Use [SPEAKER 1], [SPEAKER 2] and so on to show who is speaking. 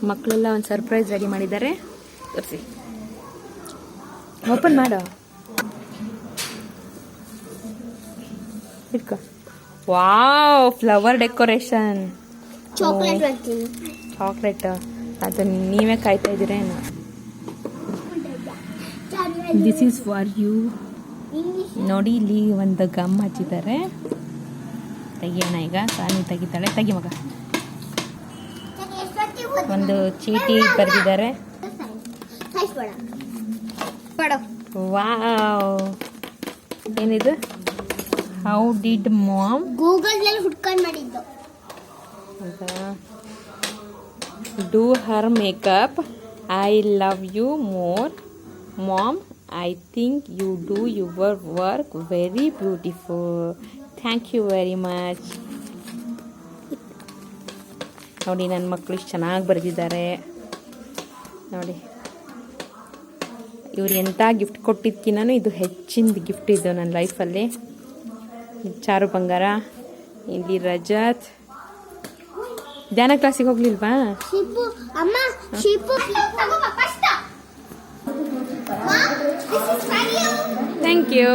[SPEAKER 1] ಮಕ್ಕಳೆಲ್ಲ ಒಂದು surprise ready ಮಾಡಿದ್ದಾರೆ. ತೋರಿಸಿ, ಓಪನ್ ಮಾಡು. ಇಟ್ಕೋ. Wow, flower decoration. ಚಾಕ್ಲೇಟ್ ಅದನ್ನ ನೀವೇ ಕಾಯ್ತಾ ಇದ್ದೀರೇನು? This is for you. ನೋಡಿ, ಇಲ್ಲಿ ಒಂದು ಗಮ್ ಹಚ್ಚಿದ್ದಾರೆ. ತೆಗಿಯೋಣ ಈಗ. ಸಾನಿ ತೆಗಿತಾಳೆ. ತೆಗಿ ಮಗ. ಒಂದು ಚೀಟಿ ಬರೆದಿದ್ದಾರೆ. ವಾವ್, ಏನಿದು? ಹೌ ಡಿಡ್ ಮಾಮ್
[SPEAKER 2] ಗೂಗಲ್ ಹುಡ್ಕೊಂಡು ಮಾಡಿದ್ದು.
[SPEAKER 1] Do her makeup. I love you more mom. I think you do your work very beautiful. Thank you very much. ನೋಡಿ, ನನ್ನ ಮಕ್ಕಳು ಇಷ್ಟು ಚೆನ್ನಾಗಿ ಬರೆದಿದ್ದಾರೆ ನೋಡಿ. ಇವ್ರು ಎಂಥ ಗಿಫ್ಟ್ ಕೊಟ್ಟಿದ್ದಕ್ಕಿಂತನೂ ಇದು ಹೆಚ್ಚಿನ ಗಿಫ್ಟ್ ಇದು ನನ್ನ ಲೈಫಲ್ಲಿ. ಚಾರು ಬಂಗಾರ, ಇಲ್ಲಿ ರಜತ್. ಧ್ಯಾನ ಕ್ಲಾಸಿಗೆ ಹೋಗ್ಲಿಲ್ವಾ? Thank you.